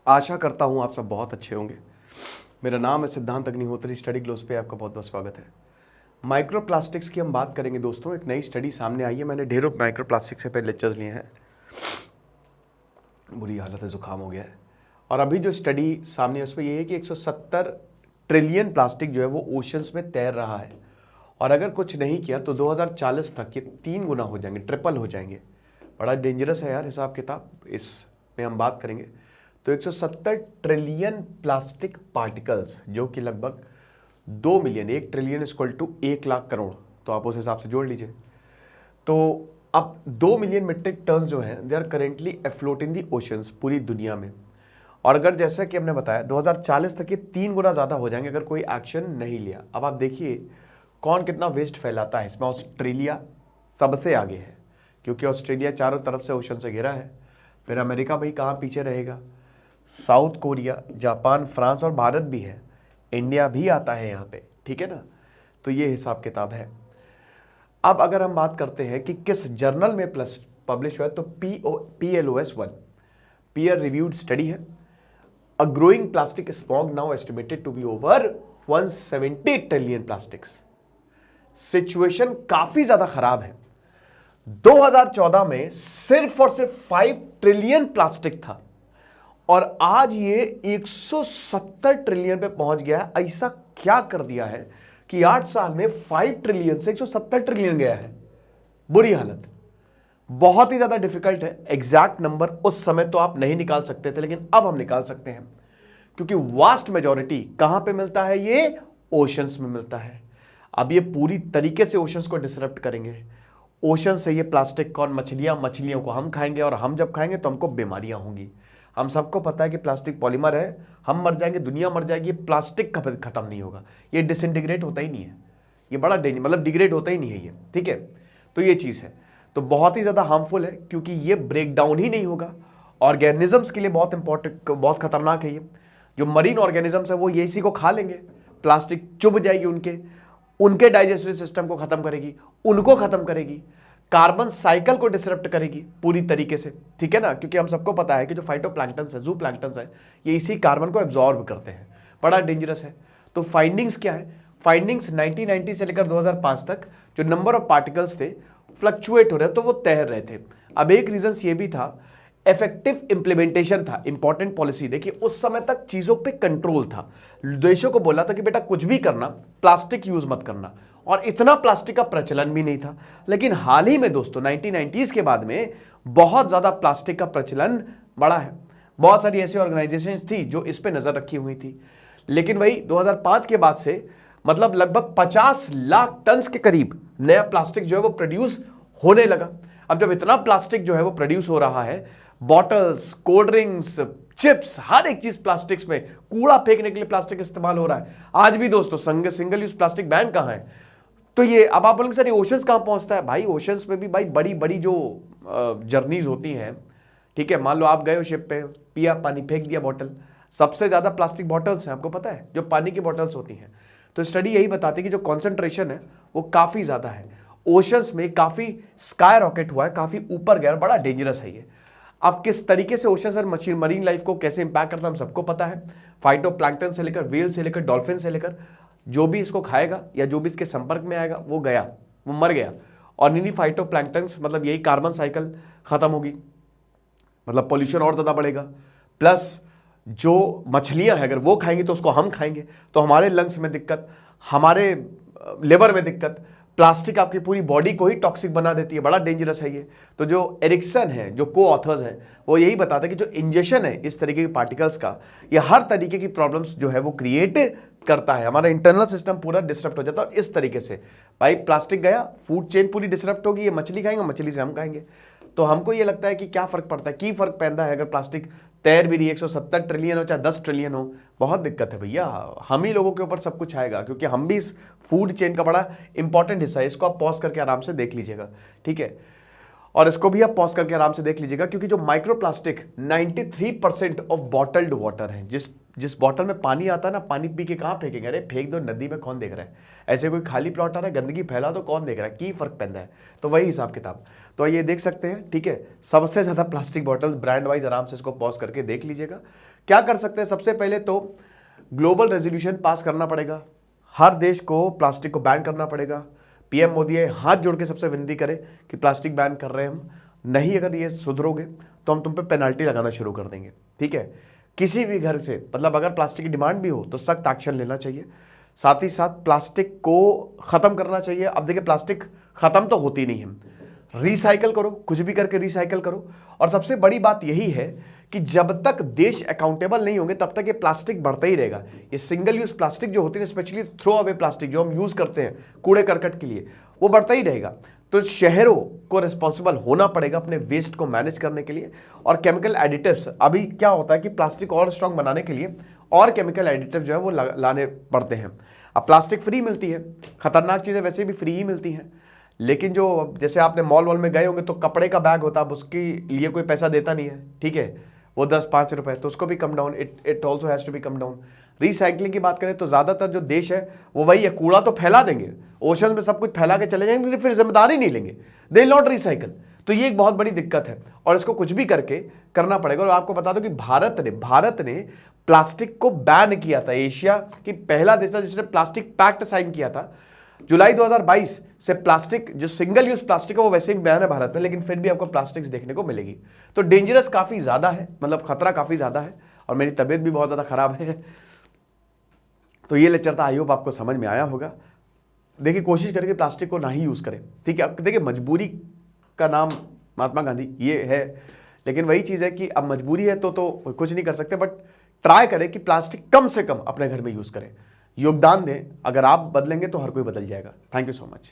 आशा करता हूँ आप सब बहुत अच्छे होंगे। मेरा नाम है सिद्धांत अग्निहोत्री। स्टडी ग्लोस पे आपका बहुत बहुत स्वागत है। माइक्रो प्लास्टिक्स की हम बात करेंगे दोस्तों। एक नई स्टडी सामने आई है। मैंने ढेरों माइक्रो प्लास्टिक्स पे लेक्चर्स लिए हैं। बुरी हालत है, जुकाम हो गया है। और अभी जो स्टडी सामने है उसमें ये है कि 170 ट्रिलियन प्लास्टिक जो है वो ओशंस में तैर रहा है। और अगर कुछ नहीं किया तो 2040 तक ये 3 गुना हो जाएंगे, ट्रिपल हो जाएंगे। बड़ा डेंजरस है यार हिसाब किताब। इस में हम बात करेंगे तो 170 ट्रिलियन प्लास्टिक पार्टिकल्स, जो कि लगभग 2 million, 1 trillion equal to 1 lakh crore, तो आप उस हिसाब से जोड़ लीजिए। तो अब 2 मिलियन मीट्रिक टन जो है they are currently afloat in the oceans पूरी दुनिया में। और अगर जैसा कि हमने बताया 2040 तक ये 3 गुना ज़्यादा हो जाएंगे अगर कोई एक्शन नहीं लिया। अब आप देखिए कौन कितना वेस्ट फैलाता है इसमें। ऑस्ट्रेलिया सबसे आगे है क्योंकि ऑस्ट्रेलिया चारों तरफ से ओशन से घिरा है। फिर अमेरिका भाई कहाँ पीछे रहेगा। साउथ कोरिया, जापान, फ्रांस और भारत भी है। इंडिया भी आता है यहाँ पे, ठीक है ना। तो ये हिसाब किताब है। अब अगर हम बात करते हैं कि किस जर्नल में पब्लिश हुआ है तो PLOS 1 पीयर रिव्यूड स्टडी है। A growing plastic smog now estimated to be over 170 trillion plastics. Situation काफी ज्यादा खराब है। 2014 में सिर्फ और सिर्फ 5 ट्रिलियन प्लास्टिक था और आज ये 170 ट्रिलियन पे पहुंच गया है। ऐसा क्या कर दिया है कि 8 साल में 5 ट्रिलियन से 170 ट्रिलियन गया है। बुरी हालत, बहुत ही ज्यादा डिफिकल्ट है। एग्जैक्ट नंबर उस समय तो आप नहीं निकाल सकते थे, लेकिन अब हम निकाल सकते हैं क्योंकि वास्ट मेजॉरिटी कहां पे मिलता है, ये ओशंस में मिलता है। अब ये पूरी तरीके से ओशंस को डिसरप्ट करेंगे। ओशन से ये प्लास्टिक कौन, मछलियों को हम खाएंगे और हम जब खाएंगे तो हमको बीमारियां होंगी। हम सबको पता है कि प्लास्टिक पॉलीमर है, हम मर जाएंगे, दुनिया मर जाएगी, प्लास्टिक कभी खत्म नहीं होगा। ये डिसइंटीग्रेट होता ही नहीं है। ये बड़ा डेंजर, मतलब डिग्रेड होता ही नहीं है ये, ठीक है। तो ये चीज़ है, तो बहुत ही ज़्यादा हार्मफुल है क्योंकि ये ब्रेक डाउन ही नहीं होगा। ऑर्गेनिजम्स के लिए बहुत इंपॉर्टेंट, बहुत खतरनाक है ये। जो मरीन ऑर्गेनिजम्स है वो ये इसी को खा लेंगे, प्लास्टिक चुभ जाएगी उनके डाइजेस्टिव सिस्टम को खत्म करेगी, उनको खत्म करेगी, कार्बन साइकिल को डिसरप्ट करेगी पूरी तरीके से, ठीक है ना। क्योंकि हम सबको पता है कि जो फाइटोप्लैंक्टन्स है, ज़ूप्लैंक्टन्स है, ये इसी कार्बन को एब्जॉर्ब करते हैं। बड़ा डेंजरस है। तो फाइंडिंग्स क्या है? फाइंडिंग्स 1990 से लेकर 2005 तक जो नंबर ऑफ पार्टिकल्स थे फ्लक्चुएट हो रहे, तो वो तैर रहे थे। अब एक रीजन ये भी था, इफेक्टिव इंप्लीमेंटेशन था, इंपॉर्टेंट पॉलिसी। देखिए उस समय तक चीजों पे कंट्रोल था। देशों को बोला था कि बेटा कुछ भी करना, प्लास्टिक यूज मत करना, और इतना प्लास्टिक का प्रचलन भी नहीं था। लेकिन हाल ही में दोस्तों 1990s के बाद में बहुत ज्यादा प्लास्टिक का प्रचलन बढ़ा है। बहुत सारी ऐसी ऑर्गेनाइजेशन थी जो इस पे नजर रखी हुई थी। लेकिन वही 2005 के बाद से मतलब लगभग 50 लाख टन के करीब नया प्लास्टिक जो है वो प्रोड्यूस होने लगा। अब जब इतना प्लास्टिक जो है वो प्रोड्यूस हो रहा है, बॉटल्स, कोल्ड ड्रिंक्स, चिप्स, हर एक चीज प्लास्टिक्स में, कूड़ा फेंकने के लिए प्लास्टिक इस्तेमाल हो रहा है। आज भी दोस्तों सिंगल यूज प्लास्टिक बैन कहां है? तो ये अब आप बोलेंगे सर ये ओशंस कहां पहुंचता है? भाई ओशंस में भी भाई बड़ी बड़ी जो जर्नीज होती हैं, ठीक है। मान लो आप गए हो शिप पे, पिया पानी, फेंक दिया बॉटल। सबसे ज्यादा प्लास्टिक बॉटल्स हैं, आपको पता है, जो पानी की बॉटल्स होती हैं। तो स्टडी यही बताती है कि जो कॉन्सेंट्रेशन है वो काफी ज्यादा है ओशंस में, काफी स्काई रॉकेट हुआ है, काफी ऊपर गया, बड़ा डेंजरस है ये। अब किस तरीके से ओशन और मरीन लाइफ को कैसे इंपैक्ट करता है हम सबको पता है। फाइटोप्लैंक्टन से लेकर, व्हेल से लेकर, डॉल्फिन से लेकर, जो भी इसको खाएगा या जो भी इसके संपर्क में आएगा वो गया, वो मर गया। और इन्हीं फाइटोप्लैंक्टन्स मतलब यही कार्बन साइकिल खत्म होगी, मतलब पोल्यूशन और ज्यादा बढ़ेगा। प्लस जो मछलियां हैं अगर वो खाएंगी तो उसको हम खाएंगे तो हमारे लंग्स में दिक्कत, हमारे लिवर में दिक्कत। प्लास्टिक आपकी पूरी बॉडी को ही टॉक्सिक बना देती है, बड़ा डेंजरस है ये। तो जो एरिक्सन है, जो को ऑथर्स हैं, वो यही बताते हैं कि जो इंजेक्शन है इस तरीके के पार्टिकल्स का, ये हर तरीके की प्रॉब्लम्स जो है वो क्रिएट करता है। हमारा इंटरनल सिस्टम पूरा डिसरप्ट हो जाता है। और इस तरीके से भाई प्लास्टिक गया, फूड चेन पूरी डिसरप्ट होगी, ये मछली खाएंगे, मछली से हम खाएंगे। तो हमको ये लगता है कि क्या फर्क पड़ता है, की फर्क पैदा है अगर प्लास्टिक तैर भी रही है, 170 ट्रिलियन हो चाहे 10 ट्रिलियन हो, बहुत दिक्कत है भैया। हम ही लोगों के ऊपर सब कुछ आएगा क्योंकि हम भी इस फूड चेन का बड़ा इंपॉर्टेंट हिस्सा है। इसको आप पॉज करके आराम से देख लीजिएगा, ठीक है। और इसको भी आप पॉज करके आराम से देख लीजिएगा क्योंकि जो micro plastic 93% of bottled water है, जिस जिस बॉटल में पानी आता है ना, पानी पी के कहाँ फेंकेंगे? अरे फेंक दो नदी में, कौन देख रहा है? ऐसे कोई खाली प्लॉट आ रहा है, गंदगी फैला दो, कौन देख रहा है? की फर्क पैदा है? तो वही हिसाब किताब। तो ये देख सकते हैं, ठीक है। सबसे ज़्यादा प्लास्टिक बॉटल ब्रांड वाइज, आराम से इसको पॉज करके देख लीजिएगा। क्या कर सकते हैं? सबसे पहले तो ग्लोबल रेजोल्यूशन पास करना पड़ेगा, हर देश को प्लास्टिक को बैन करना पड़ेगा। पीएम मोदी हाथ जोड़ के सबसे विनती करें कि प्लास्टिक बैन कर रहे हैं हम, नहीं अगर ये सुधरोगे तो हम तुम पे पेनल्टी लगाना शुरू कर देंगे, ठीक है। किसी भी घर से, मतलब अगर प्लास्टिक की डिमांड भी हो तो सख्त एक्शन लेना चाहिए। साथ ही साथ प्लास्टिक को ख़त्म करना चाहिए। अब देखिए, प्लास्टिक ख़त्म तो होती नहीं है, रिसाइकल करो, कुछ भी करके रिसाइकल करो। और सबसे बड़ी बात यही है कि जब तक देश अकाउंटेबल नहीं होंगे तब तक ये प्लास्टिक बढ़ता ही रहेगा। ये सिंगल यूज प्लास्टिक जो होती है, स्पेशली थ्रो अवे प्लास्टिक जो हम यूज़ करते हैं कूड़े करकट के लिए, वो बढ़ता ही रहेगा। तो शहरों को रिस्पॉन्सिबल होना पड़ेगा अपने वेस्ट को मैनेज करने के लिए। और केमिकल एडिटिव्स, अभी क्या होता है कि प्लास्टिक और स्ट्रॉन्ग बनाने के लिए और केमिकल एडिटिव जो है वो लाने पड़ते हैं। अब प्लास्टिक फ्री मिलती है, खतरनाक चीज़ें वैसे भी फ्री ही मिलती हैं, लेकिन जो जैसे आपने मॉल वॉल में गए होंगे तो कपड़े का बैग होता है, अब उसके लिए कोई पैसा देता नहीं है, ठीक है, वो 10-5 रुपए, तो उसको भी come down, it also has to be come down. Recycling की बात करें तो ज़्यादातर जो देश है वो वही है, कूड़ा तो फैला देंगे, ओशन में सब कुछ फैला के चले जाएंगे, लेकिन फिर जिम्मेदारी नहीं लेंगे, दे नॉट रिसाइकल। तो ये एक बहुत बड़ी दिक्कत है और इसको कुछ भी करके करना पड़ेगा। और आपको बता दो कि भारत ने प्लास्टिक को बैन किया था, एशिया की पहला देश था जिसने प्लास्टिक पैक्ट साइन किया था। जुलाई 2022 से प्लास्टिक, जो सिंगल यूज प्लास्टिक है वो वैसे भी बैन है भारत में, लेकिन फिर भी आपको प्लास्टिक्स देखने को मिलेगी। तो डेंजरस काफ़ी ज़्यादा है, मतलब खतरा काफ़ी ज़्यादा है, और मेरी तबीयत भी बहुत ज़्यादा खराब है। तो ये लेक्चर था, आई होप आपको समझ में आया होगा। देखिए, कोशिश करके प्लास्टिक को ना ही यूज़ करें, ठीक है। अब देखिए, मजबूरी का नाम महात्मा गांधी ये है, लेकिन वही चीज़ है कि अब मजबूरी है तो कुछ नहीं कर सकते, बट ट्राई करें कि प्लास्टिक कम से कम अपने घर में यूज़ करें, योगदान दें। अगर आप बदलेंगे तो हर कोई बदल जाएगा। Thank you so much.